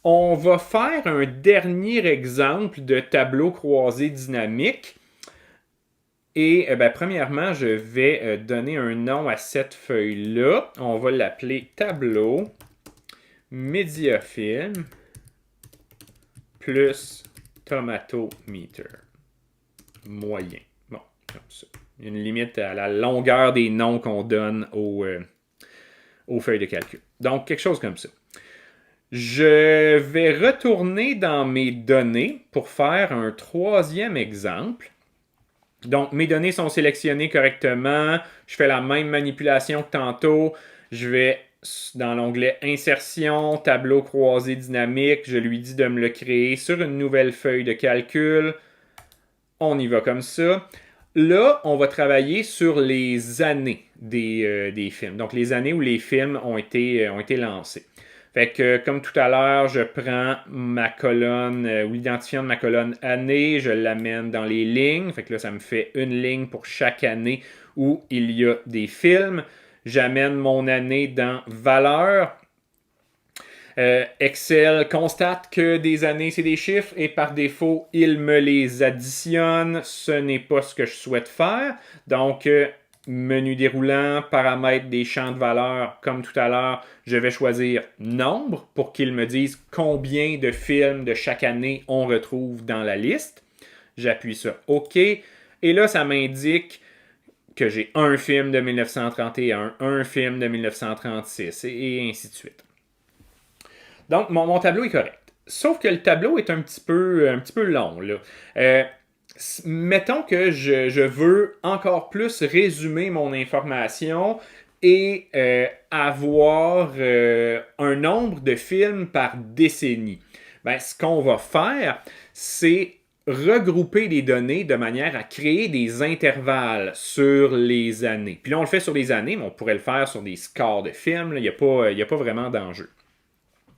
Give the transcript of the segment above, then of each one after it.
On va faire un dernier exemple de tableau croisé dynamique. Et premièrement, je vais donner un nom à cette feuille-là. On va l'appeler tableau Mediafilm plus tomatometer. Moyen. Bon, comme ça. Il y a une limite à la longueur des noms qu'on donne aux feuilles de calcul. Donc, quelque chose comme ça. Je vais retourner dans mes données pour faire un troisième exemple. Donc, mes données sont sélectionnées correctement. Je fais la même manipulation que tantôt. Je vais dans l'onglet Insertion, Tableau croisé dynamique. Je lui dis de me le créer sur une nouvelle feuille de calcul. On y va comme ça. Là, on va travailler sur les années des films. Donc, les années où les films ont été lancés. Fait que, comme tout à l'heure, je prends ma colonne ou l'identifiant de ma colonne année, je l'amène dans les lignes. Fait que là, ça me fait une ligne pour chaque année où il y a des films. J'amène mon année dans valeur. Excel constate que des années, c'est des chiffres et par défaut, il me les additionne. Ce n'est pas ce que je souhaite faire. Donc, menu déroulant, paramètres des champs de valeur, comme tout à l'heure, je vais choisir nombre pour qu'il me dise combien de films de chaque année on retrouve dans la liste. J'appuie sur OK. Et là, ça m'indique que j'ai un film de 1931, un film de 1936 et ainsi de suite. Donc, mon tableau est correct. Sauf que le tableau est un petit peu long. Là. Mettons que je veux encore plus résumer mon information et avoir un nombre de films par décennie. Ben, ce qu'on va faire, c'est regrouper les données de manière à créer des intervalles sur les années. Puis là, on le fait sur les années, mais on pourrait le faire sur des scores de films. Il n'y a pas vraiment d'enjeu.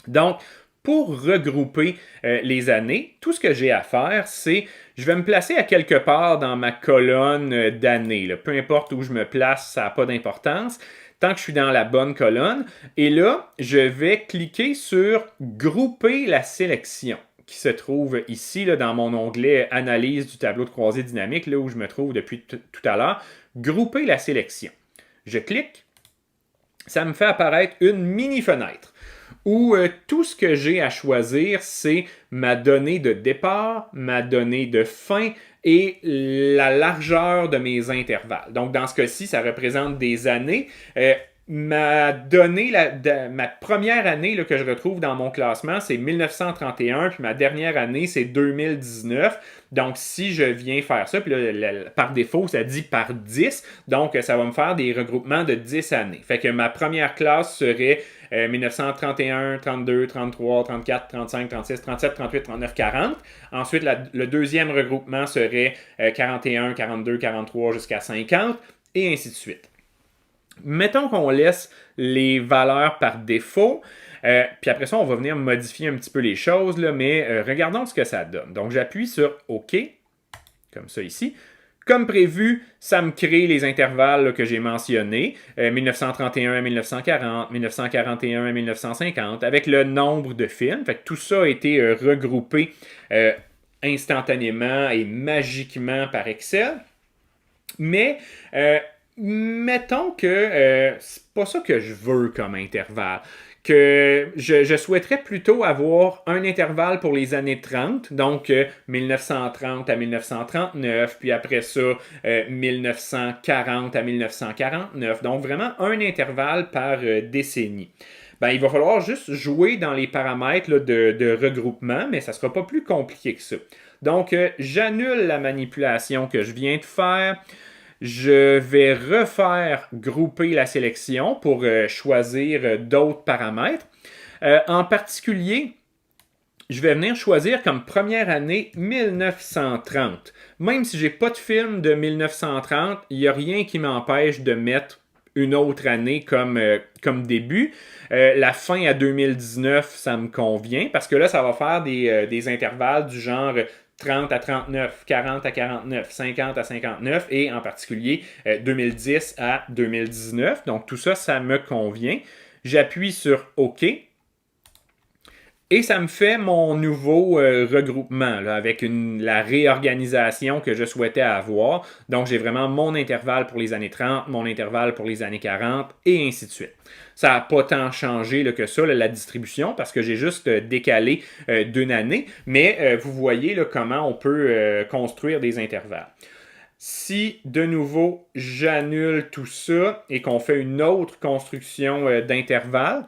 Donc, pour regrouper les années, tout ce que j'ai à faire, c'est je vais me placer à quelque part dans ma colonne d'années. Peu importe où je me place, ça n'a pas d'importance. Tant que je suis dans la bonne colonne. Et là, je vais cliquer sur Grouper la sélection qui se trouve ici là, dans mon onglet Analyse du tableau de croisée dynamique, là où je me trouve depuis tout à l'heure. Grouper la sélection. Je clique. Ça me fait apparaître une mini-fenêtre où tout ce que j'ai à choisir, c'est ma donnée de départ, ma donnée de fin et la largeur de mes intervalles. Donc, dans ce cas-ci, ça représente des années. Ma donnée, ma première année là, que je retrouve dans mon classement, c'est 1931, puis ma dernière année, c'est 2019. Donc, si je viens faire ça, puis là, par défaut, ça dit par 10, donc ça va me faire des regroupements de 10 années. Fait que ma première classe serait 1931, 32, 33, 34, 35, 36, 37, 38, 39, 40. Ensuite, le deuxième regroupement serait 41, 42, 43 jusqu'à 50, et ainsi de suite. Mettons qu'on laisse les valeurs par défaut, puis après ça, on va venir modifier un petit peu les choses, là, mais regardons ce que ça donne. Donc, j'appuie sur OK, comme ça ici. Comme prévu, ça me crée les intervalles là, que j'ai mentionnés, 1931 à 1940, 1941 à 1950, avec le nombre de films. Fait que tout ça a été regroupé instantanément et magiquement par Excel. Mais mettons que c'est pas ça que je veux comme intervalle. Que je souhaiterais plutôt avoir un intervalle pour les années 30, donc 1930 à 1939, puis après ça, 1940 à 1949. Donc vraiment un intervalle par décennie. Ben, il va falloir juste jouer dans les paramètres là, de regroupement, mais ça ne sera pas plus compliqué que ça. Donc, j'annule la manipulation que je viens de faire. Je vais refaire grouper la sélection pour choisir d'autres paramètres. En particulier, je vais venir choisir comme première année 1930. Même si j'ai pas de film de 1930, il n'y a rien qui m'empêche de mettre une autre année comme début. La fin à 2019, ça me convient parce que là, ça va faire des intervalles du genre 30 à 39, 40 à 49, 50 à 59 et en particulier 2010 à 2019. Donc tout ça, ça me convient. J'appuie sur OK. Et ça me fait mon nouveau regroupement là, avec la réorganisation que je souhaitais avoir. Donc, j'ai vraiment mon intervalle pour les années 30, mon intervalle pour les années 40 et ainsi de suite. Ça n'a pas tant changé là, que ça, là, la distribution, parce que j'ai juste décalé d'une année. Mais vous voyez là, comment on peut construire des intervalles. Si, de nouveau, j'annule tout ça et qu'on fait une autre construction d'intervalle,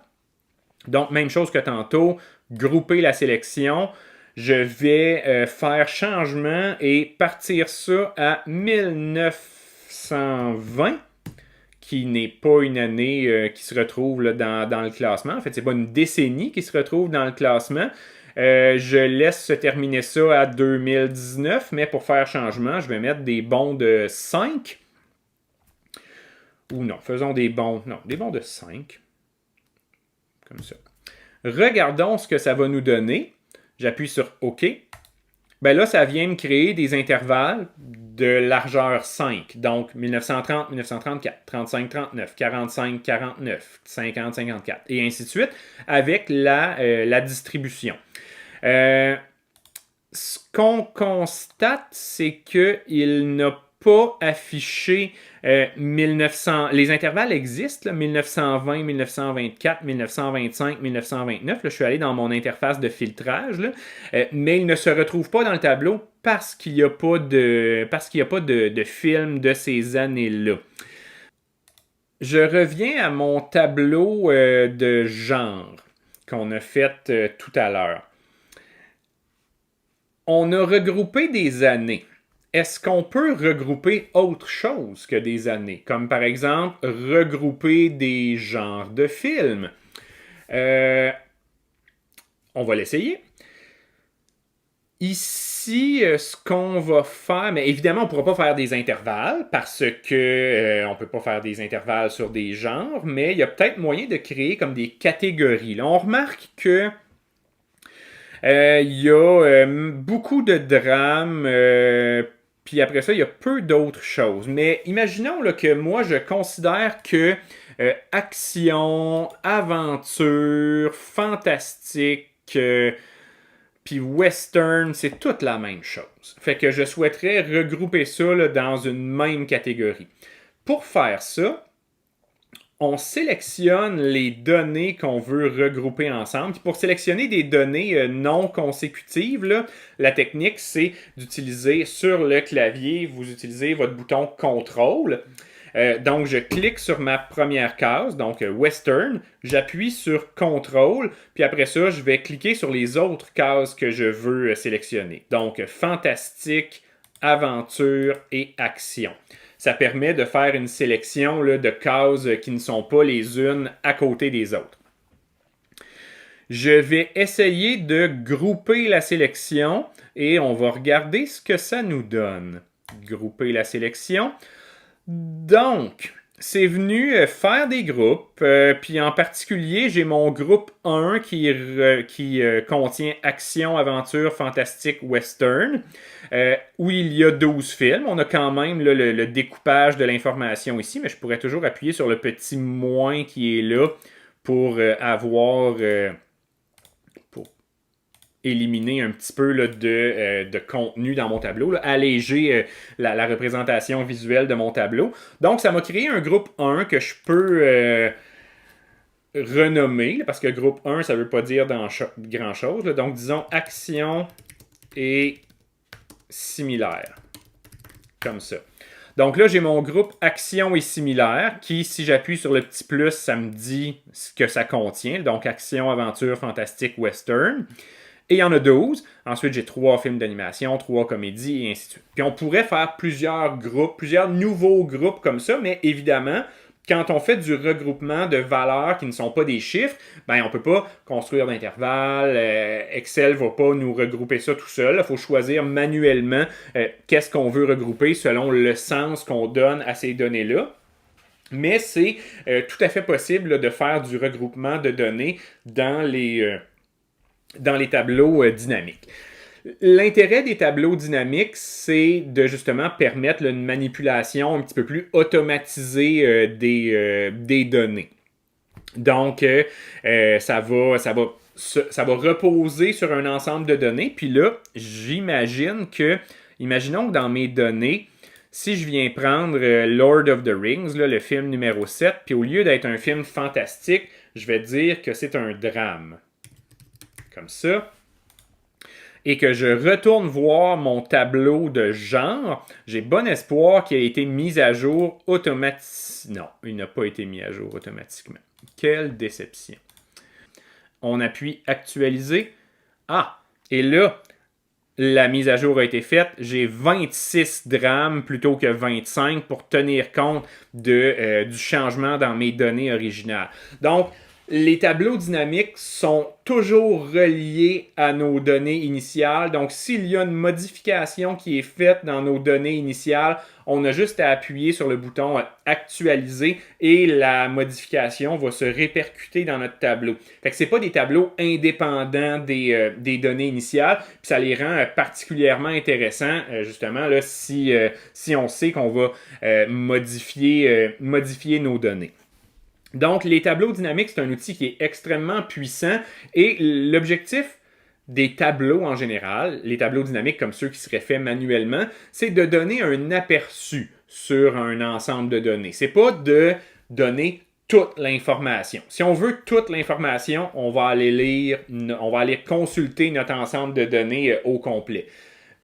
donc même chose que tantôt, grouper la sélection, je vais faire changement et partir ça à 1920, qui n'est pas une année qui se retrouve là, dans le classement. En fait, c'est pas une décennie qui se retrouve dans le classement. Je laisse se terminer ça à 2019, mais pour faire changement, je vais mettre des bons de 5. Ou non, faisons des bons de 5. Comme ça. Regardons ce que ça va nous donner. J'appuie sur OK. Ben là, ça vient me créer des intervalles de largeur 5. Donc, 1930, 1934, 35, 39, 45, 49, 50, 54, et ainsi de suite, avec la distribution. Ce qu'on constate, c'est qu'il n'a pas affiché 1900. Les intervalles existent, là, 1920, 1924, 1925, 1929. Là, je suis allé dans mon interface de filtrage, là, mais ils ne se retrouvent pas dans le tableau parce qu'il n'y a pas de film de ces années-là. Je reviens à mon tableau de genre qu'on a fait tout à l'heure. On a regroupé des années. Est-ce qu'on peut regrouper autre chose que des années? Comme par exemple, regrouper des genres de films. On va l'essayer. Ici, ce qu'on va faire, mais évidemment, on ne pourra pas faire des intervalles parce que on ne peut pas faire des intervalles sur des genres, mais il y a peut-être moyen de créer comme des catégories. Là, on remarque que il y a beaucoup de drames, puis après ça, il y a peu d'autres choses. Mais imaginons là, que moi, je considère que action, aventure, fantastique, puis western, c'est toute la même chose. Fait que je souhaiterais regrouper ça là, dans une même catégorie. Pour faire ça, on sélectionne les données qu'on veut regrouper ensemble. Puis pour sélectionner des données non consécutives, là, la technique, c'est d'utiliser sur le clavier, vous utilisez votre bouton contrôle. Donc, je clique sur ma première case, donc Western, j'appuie sur Contrôle, puis après ça, je vais cliquer sur les autres cases que je veux sélectionner. Donc, Fantastique, Aventure et Action. Ça permet de faire une sélection là, de cases qui ne sont pas les unes à côté des autres. Je vais essayer de grouper la sélection et on va regarder ce que ça nous donne. Grouper la sélection. Donc, c'est venu faire des groupes, puis en particulier, j'ai mon groupe 1 qui contient Action, Aventure, Fantastique, Western, où il y a 12 films. On a quand même là, le découpage de l'information ici, mais je pourrais toujours appuyer sur le petit moins qui est là pour avoir... pour éliminer un petit peu là, de contenu dans mon tableau, là, alléger la représentation visuelle de mon tableau. Donc, ça m'a créé un groupe 1 que je peux renommer, là, parce que groupe 1, ça ne veut pas dire grand-chose. Donc, disons action et similaire. Comme ça. Donc là, j'ai mon groupe action et similaire qui, si j'appuie sur le petit plus, ça me dit ce que ça contient. Donc, action, aventure, fantastique, western. Et il y en a 12. Ensuite, j'ai 3 films d'animation, 3 comédies, et ainsi de suite. Puis on pourrait faire plusieurs groupes, plusieurs nouveaux groupes comme ça, mais évidemment, quand on fait du regroupement de valeurs qui ne sont pas des chiffres, ben on ne peut pas construire d'intervalles. Excel ne va pas nous regrouper ça tout seul. Il faut choisir manuellement qu'est-ce qu'on veut regrouper selon le sens qu'on donne à ces données-là. Mais c'est tout à fait possible là, de faire du regroupement de données dans les tableaux dynamiques. L'intérêt des tableaux dynamiques, c'est de justement permettre là, une manipulation un petit peu plus automatisée des données. Donc, ça va ça va reposer sur un ensemble de données. Puis là, j'imagine que, imaginons que dans mes données, si je viens prendre Lord of the Rings, là, le film numéro 7, puis au lieu d'être un film fantastique, je vais dire que c'est un drame. Comme ça. Et que je retourne voir mon tableau de genre, j'ai bon espoir qu'il ait été mis à jour automatiquement. Non, il n'a pas été mis à jour automatiquement. Quelle déception. On appuie actualiser. Ah, et là, la mise à jour a été faite. J'ai 26 drames plutôt que 25 pour tenir compte du changement dans mes données originales. Donc, les tableaux dynamiques sont toujours reliés à nos données initiales. Donc, s'il y a une modification qui est faite dans nos données initiales, on a juste à appuyer sur le bouton actualiser et la modification va se répercuter dans notre tableau. Fait que c'est pas des tableaux indépendants des données initiales, puis ça les rend particulièrement intéressants, justement, là, si on sait qu'on va modifier nos données. Donc, les tableaux dynamiques, c'est un outil qui est extrêmement puissant et l'objectif des tableaux en général, les tableaux dynamiques comme ceux qui seraient faits manuellement, c'est de donner un aperçu sur un ensemble de données. C'est pas de donner toute l'information. Si on veut toute l'information, on va aller consulter notre ensemble de données au complet.